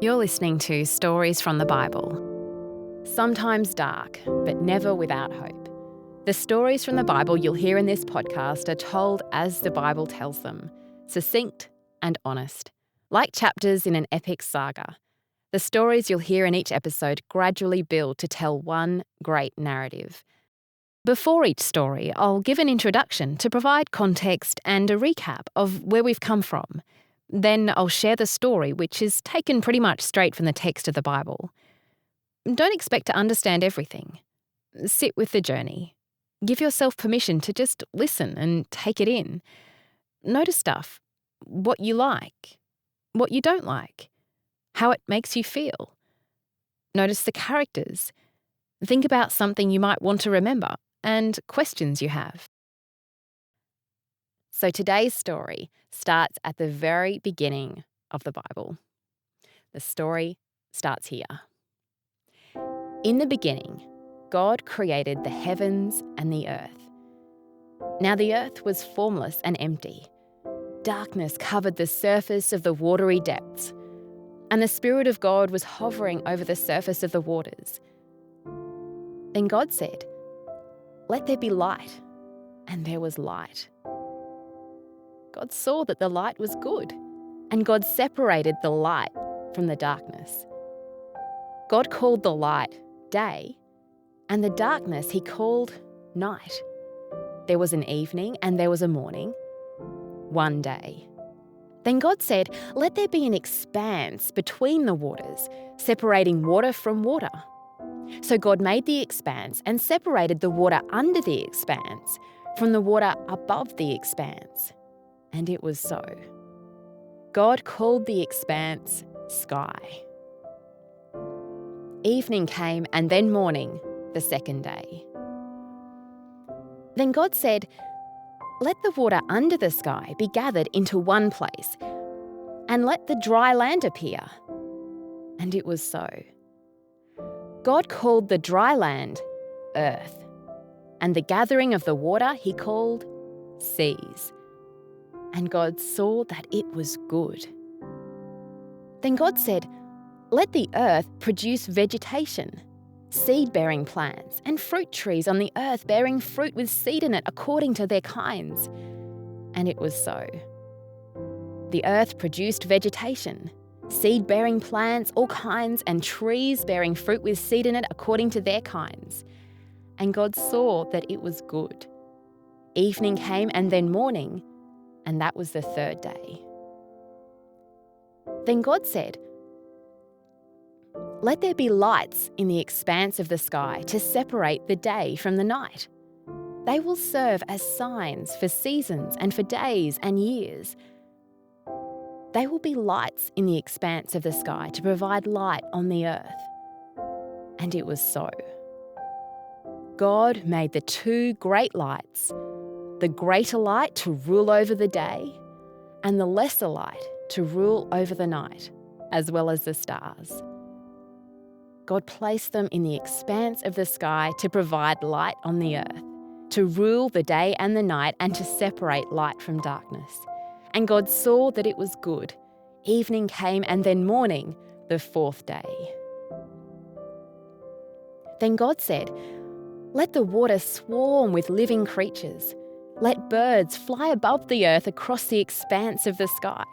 You're listening to Stories from the Bible. Sometimes dark, but never without hope. The stories from the Bible you'll hear in this podcast are told as the Bible tells them, succinct and honest. Like chapters in an epic saga, the stories you'll hear in each episode gradually build to tell one great narrative. Before each story, I'll give an introduction to provide context and a recap of where we've come from. Then I'll share the story, which is taken pretty much straight from the text of the Bible. Don't expect to understand everything. Sit with the journey. Give yourself permission to just listen and take it in. Notice stuff, what you like, what you don't like, how it makes you feel. Notice the characters. Think about something you might want to remember and questions you have. So today's story starts at the very beginning of the Bible. The story starts here. In the beginning, God created the heavens and the earth. Now the earth was formless and empty. Darkness covered the surface of the watery depths, and the Spirit of God was hovering over the surface of the waters. Then God said, "Let there be light," and there was light. God saw that the light was good, and God separated the light from the darkness. God called the light day, and the darkness he called night. There was an evening and there was a morning, one day. Then God said, "Let there be an expanse between the waters, separating water from water." So God made the expanse and separated the water under the expanse from the water above the expanse. And it was so. God called the expanse sky. Evening came and then morning, the second day. Then God said, "Let the water under the sky be gathered into one place, and let the dry land appear." And it was so. God called the dry land earth, and the gathering of the water he called seas. And God saw that it was good. Then God said, "Let the earth produce vegetation, seed-bearing plants, and fruit trees on the earth bearing fruit with seed in it according to their kinds." And it was so. The earth produced vegetation, seed-bearing plants, all kinds, and trees bearing fruit with seed in it according to their kinds. And God saw that it was good. Evening came and then morning, and that was the third day. Then God said, "Let there be lights in the expanse of the sky to separate the day from the night. They will serve as signs for seasons and for days and years. They will be lights in the expanse of the sky to provide light on the earth." And it was so. God made the two great lights, the greater light to rule over the day, and the lesser light to rule over the night, as well as the stars. God placed them in the expanse of the sky to provide light on the earth, to rule the day and the night, and to separate light from darkness. And God saw that it was good. Evening came and then morning, the fourth day. Then God said, "Let the water swarm with living creatures. Let birds fly above the earth across the expanse of the sky."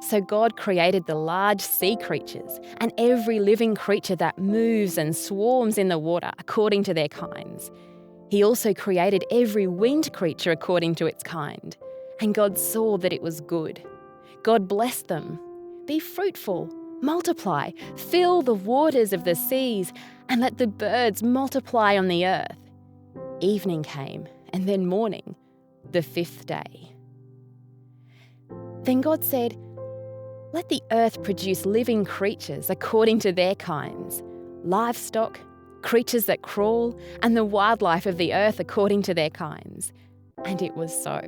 So God created the large sea creatures and every living creature that moves and swarms in the water according to their kinds. He also created every winged creature according to its kind. And God saw that it was good. God blessed them. "Be fruitful, multiply, fill the waters of the seas, and let the birds multiply on the earth." Evening came, and then morning, the fifth day. Then God said, "Let the earth produce living creatures according to their kinds, livestock, creatures that crawl, and the wildlife of the earth according to their kinds." And it was so.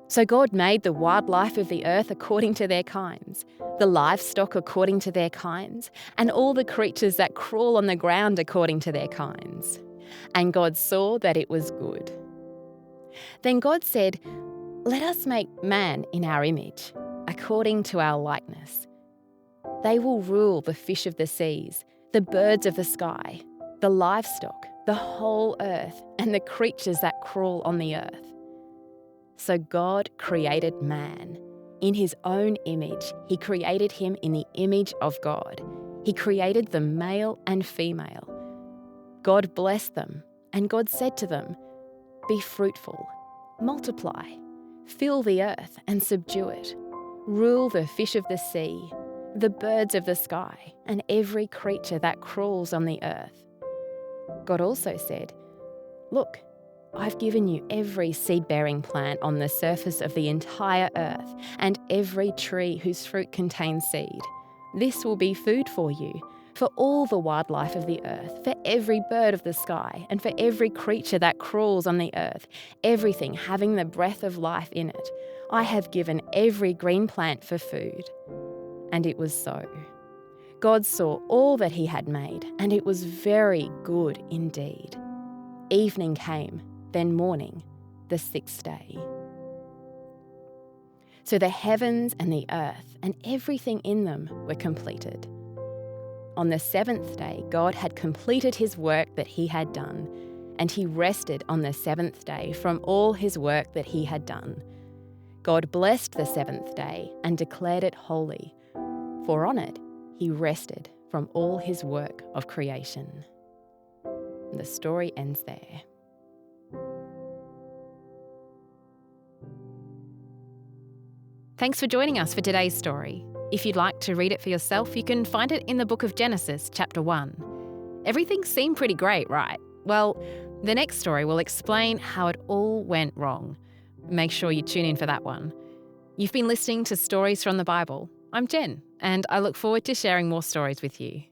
So God made the wildlife of the earth according to their kinds, the livestock according to their kinds, and all the creatures that crawl on the ground according to their kinds. And God saw that it was good. Then God said, "Let us make man in our image, according to our likeness. They will rule the fish of the seas, the birds of the sky, the livestock, the whole earth, and the creatures that crawl on the earth. So God created man. In his own image, he created him in the image of God. He created them male and female. God blessed them, and God said to them, "Be fruitful, multiply, fill the earth and subdue it. Rule the fish of the sea, the birds of the sky, and every creature that crawls on the earth." God also said, "Look, I've given you every seed-bearing plant on the surface of the entire earth, and every tree whose fruit contains seed. This will be food for you, for all the wildlife of the earth, for every bird of the sky, and for every creature that crawls on the earth, everything having the breath of life in it. I have given every green plant for food." And it was so. God saw all that he had made, and it was very good indeed. Evening came, then morning, the sixth day. So the heavens and the earth and everything in them were completed. On the seventh day, God had completed his work that he had done, and he rested on the seventh day from all his work that he had done. God blessed the seventh day and declared it holy, for on it he rested from all his work of creation. And the story ends there. Thanks for joining us for today's story. If you'd like to read it for yourself, you can find it in the book of Genesis, chapter 1. Everything seemed pretty great, right? Well, the next story will explain how it all went wrong. Make sure you tune in for that one. You've been listening to Stories from the Bible. I'm Jen, and I look forward to sharing more stories with you.